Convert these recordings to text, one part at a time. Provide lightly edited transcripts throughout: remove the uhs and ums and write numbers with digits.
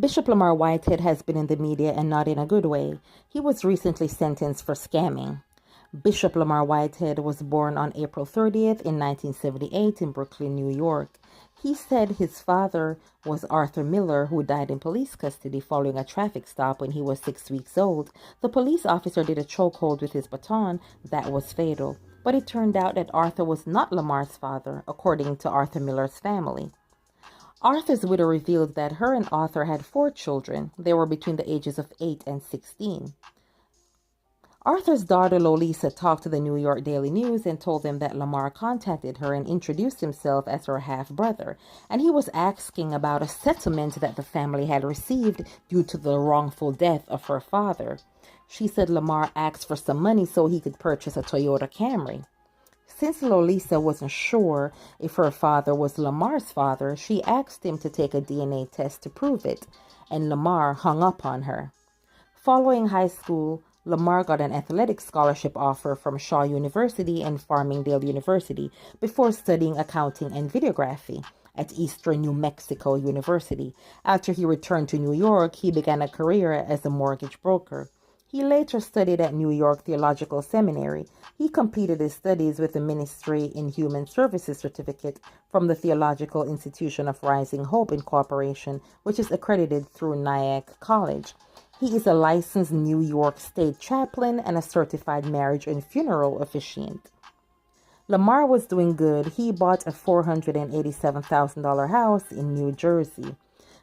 Bishop Lamar Whitehead has been in the media and not in a good way. He was recently sentenced for scamming. Bishop Lamar Whitehead was born on April 30th in 1978 in Brooklyn, New York. He said his father was Arthur Miller, who died in police custody following a traffic stop when he was 6 weeks old. The police officer did a chokehold with his baton that was fatal. But it turned out that Arthur was not Lamar's father, according to Arthur Miller's family. Arthur's widow revealed that her and Arthur had 4 children. They were between the ages of 8 and 16. Arthur's daughter Lolisa talked to the New York Daily News and told them that Lamar contacted her and introduced himself as her half-brother, and he was asking about a settlement that the family had received due to the wrongful death of her father. She said Lamar asked for some money so he could purchase a Toyota Camry. Since Lolisa wasn't sure if her father was Lamar's father, she asked him to take a DNA test to prove it, and Lamar hung up on her. Following high school, Lamar got an athletic scholarship offer from Shaw University and Farmingdale University before studying accounting and videography at Eastern New Mexico University. After he returned to New York, he began a career as a mortgage broker. He later studied at New York Theological Seminary. He completed his studies with a Ministry in Human Services certificate from the Theological Institution of Rising Hope Incorporation, which is accredited through Nyack College. He is a licensed New York State chaplain and a certified marriage and funeral officiant. Lamar was doing good. He bought a $487,000 house in New Jersey.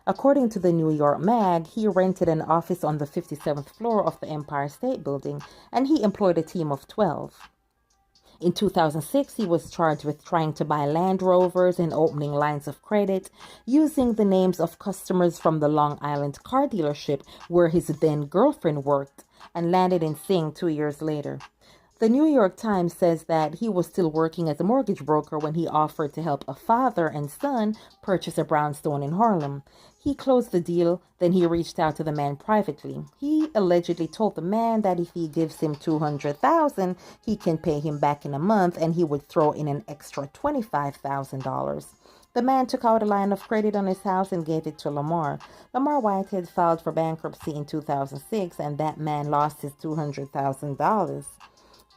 According to the New York Mag, he rented an office on the 57th floor of the Empire State Building, and he employed a team of 12. In 2006, he was charged with trying to buy Land Rovers and opening lines of credit using the names of customers from the Long Island car dealership where his then-girlfriend worked, and landed in Sing 2 years later. The New York Times says that he was still working as a mortgage broker when he offered to help a father and son purchase a brownstone in Harlem. He closed the deal, then he reached out to the man privately. He allegedly told the man that if he gives him $200,000, he can pay him back in a month and he would throw in an extra $25,000. The man took out a line of credit on his house and gave it to Lamar. Lamar Whitehead filed for bankruptcy in 2006, and that man lost his $200,000.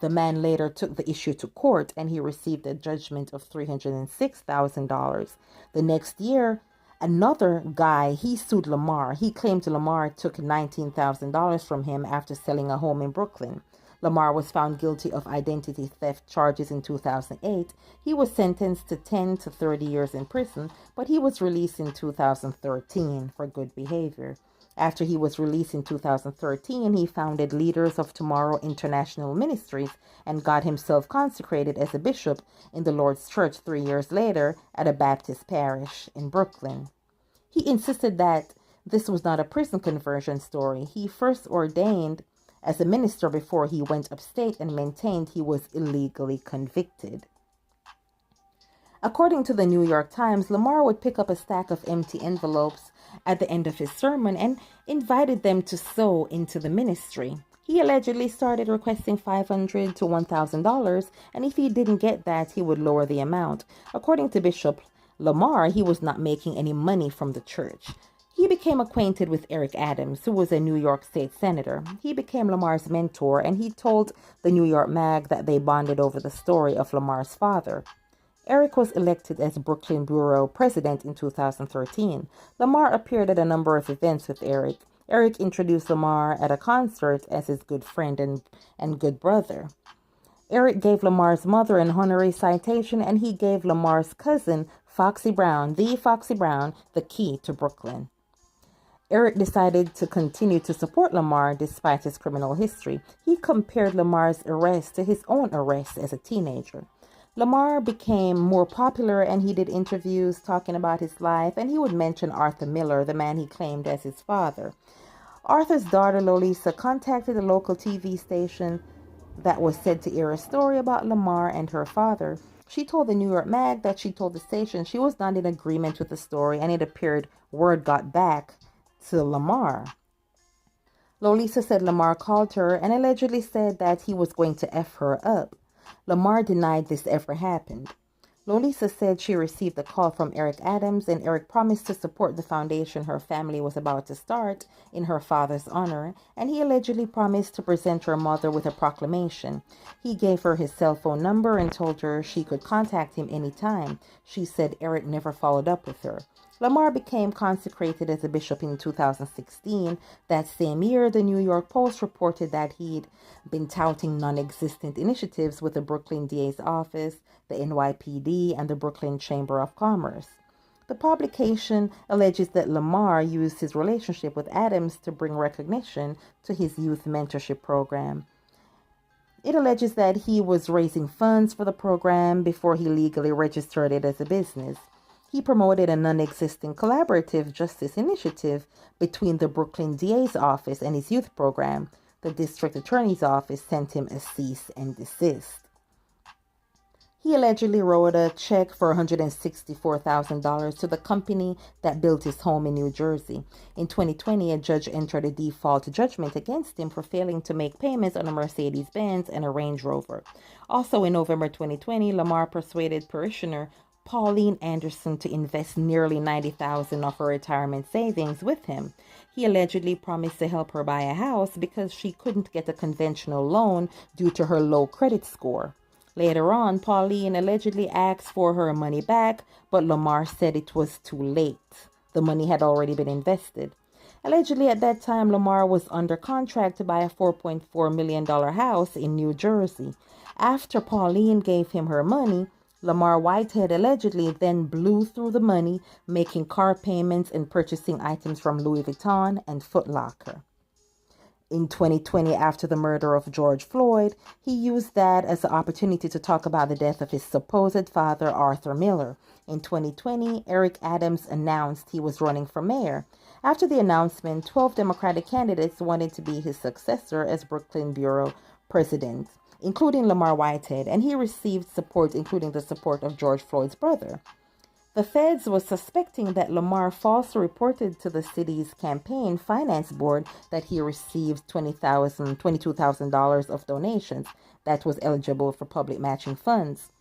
The man later took the issue to court and he received a judgment of $306,000. The next year, another guy, he sued Lamar. He claimed Lamar took $19,000 from him after selling a home in Brooklyn. Lamar was found guilty of identity theft charges in 2008. He was sentenced to 10 to 30 years in prison, but he was released in 2013 for good behavior. After he was released in 2013, he founded Leaders of Tomorrow International Ministries and got himself consecrated as a bishop in the Lord's Church 3 years later at a Baptist parish in Brooklyn. He insisted that this was not a prison conversion story. He first ordained as a minister before he went upstate and maintained he was illegally convicted. According to the New York Times, Lamar would pick up a stack of empty envelopes at the end of his sermon and invited them to sow into the ministry. He allegedly started requesting $500 to $1,000, and if he didn't get that, he would lower the amount. According to Bishop Lamar, he was not making any money from the church. He became acquainted with Eric Adams, who was a New York State Senator. He became Lamar's mentor, and he told the New York Mag that they bonded over the story of Lamar's father. Eric was elected as Brooklyn Bureau President in 2013. Lamar appeared at a number of events with Eric. Eric introduced Lamar at a concert as his good friend and good brother. Eric gave Lamar's mother an honorary citation, and he gave Lamar's cousin, Foxy Brown, the key to Brooklyn. Eric decided to continue to support Lamar despite his criminal history. He compared Lamar's arrest to his own arrest as a teenager. Lamar became more popular and he did interviews talking about his life, and he would mention Arthur Miller, the man he claimed as his father. Arthur's daughter Lolisa contacted a local TV station that was said to air a story about Lamar and her father. She told the New York Mag that she told the station she was not in agreement with the story, and it appeared word got back to Lamar. Lolisa said Lamar called her and allegedly said that he was going to F her up. Lamar denied this ever happened. Lolisa said she received a call from Eric Adams, and Eric promised to support the foundation her family was about to start in her father's honor, and he allegedly promised to present her mother with a proclamation. He gave her his cell phone number and told her she could contact him anytime. She said Eric never followed up with her. Lamar became consecrated as a bishop in 2016. That same year, the New York Post reported that he'd been touting non-existent initiatives with the Brooklyn DA's office, the NYPD, and the Brooklyn Chamber of Commerce. The publication alleges that Lamar used his relationship with Adams to bring recognition to his youth mentorship program. It alleges that he was raising funds for the program before he legally registered it as a business. He promoted a non-existent collaborative justice initiative between the Brooklyn DA's office and his youth program. The district attorney's office sent him a cease and desist. He allegedly wrote a check for $164,000 to the company that built his home in New Jersey. In 2020, a judge entered a default judgment against him for failing to make payments on a Mercedes-Benz and a Range Rover. Also in November 2020, Lamar persuaded parishioner Pauline Anderson to invest nearly $90,000 of her retirement savings with him. He allegedly promised to help her buy a house because she couldn't get a conventional loan due to her low credit score. Later on, Pauline allegedly asked for her money back, but Lamar said it was too late. The money had already been invested. Allegedly, at that time, Lamar was under contract to buy a $4.4 million house in New Jersey. After Pauline gave him her money, Lamar Whitehead allegedly then blew through the money, making car payments and purchasing items from Louis Vuitton and Foot Locker. In 2020, after the murder of George Floyd, he used that as an opportunity to talk about the death of his supposed father, Arthur Miller. In 2020, Eric Adams announced he was running for mayor. After the announcement, 12 Democratic candidates wanted to be his successor as Brooklyn Borough president, including Lamar Whitehead, and he received support, including the support of George Floyd's brother. The feds were suspecting that Lamar falsely reported to the city's campaign finance board that he received $22,000 of donations that was eligible for public matching funds.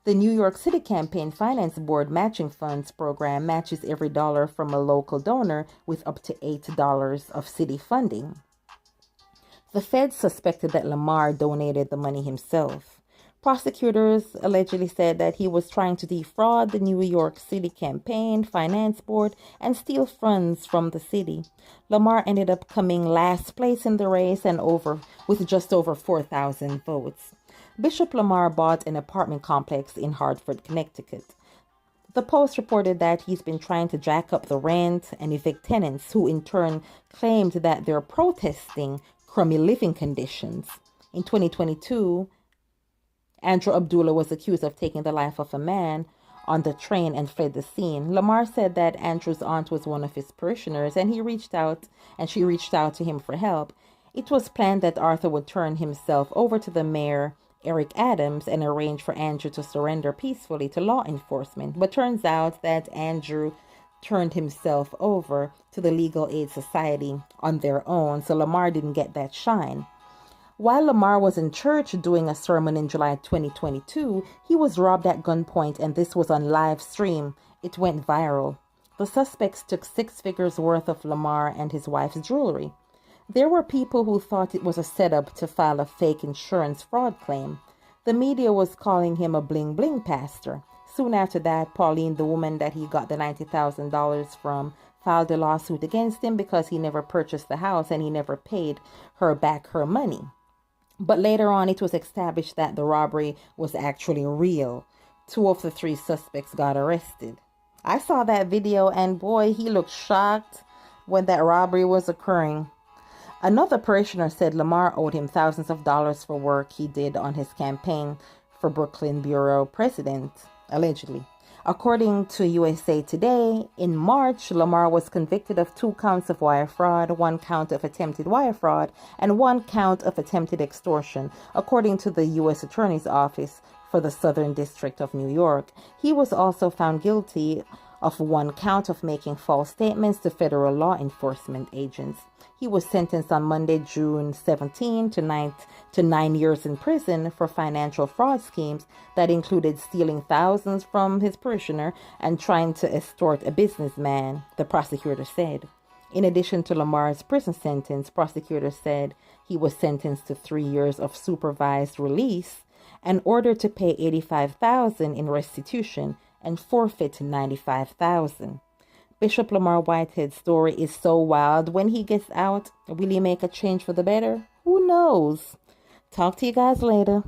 The New York City Campaign Finance Board Matching Funds program matches every dollar from a local donor with up to $8 of city funding. The feds suspected that Lamar donated the money himself. Prosecutors allegedly said that he was trying to defraud the New York City Campaign Finance Board and steal funds from the city. Lamar ended up coming last place in the race and with just over 4,000 votes. Bishop Lamar bought an apartment complex in Hartford, Connecticut. The Post reported that he's been trying to jack up the rent and evict tenants who in turn claimed that they're protesting crummy living conditions. In 2022, Andrew Abdullah was accused of taking the life of a man on the train and fled the scene. Lamar said that Andrew's aunt was one of his parishioners and she reached out to him for help. It was planned that Arthur would turn himself over to the mayor, Eric Adams, and arrange for Andrew to surrender peacefully to law enforcement. But turns out that Andrew turned himself over to the Legal Aid Society on their own, so Lamar didn't get that shine. While Lamar was in church doing a sermon in July 2022, he was robbed at gunpoint, and this was on live stream. It went viral. The suspects took 6 figures worth of Lamar and his wife's jewelry. There were people who thought it was a setup to file a fake insurance fraud claim. The media was calling him a bling-bling pastor. Soon after that, Pauline, the woman that he got the $90,000 from, filed a lawsuit against him because he never purchased the house and he never paid her back her money. But later on, it was established that the robbery was actually real. 2 of the 3 suspects got arrested. I saw that video, and boy, he looked shocked when that robbery was occurring. Another parishioner said Lamar owed him thousands of dollars for work he did on his campaign for Brooklyn Borough president, allegedly. According to USA Today, in March, Lamar was convicted of 2 counts of wire fraud, 1 count of attempted wire fraud, and 1 count of attempted extortion, according to the U.S. Attorney's Office for the Southern District of New York. He was also found guilty of one count of making false statements to federal law enforcement agents. He was sentenced on Monday, June 17, to 9 years in prison for financial fraud schemes that included stealing thousands from his parishioner and trying to extort a businessman, the prosecutor said. In addition to Lamar's prison sentence, prosecutors said he was sentenced to 3 years of supervised release and ordered to pay $85,000 in restitution and forfeit $95,000. Bishop Lamar Whitehead's story is so wild. When he gets out, will he make a change for the better? Who knows? Talk to you guys later.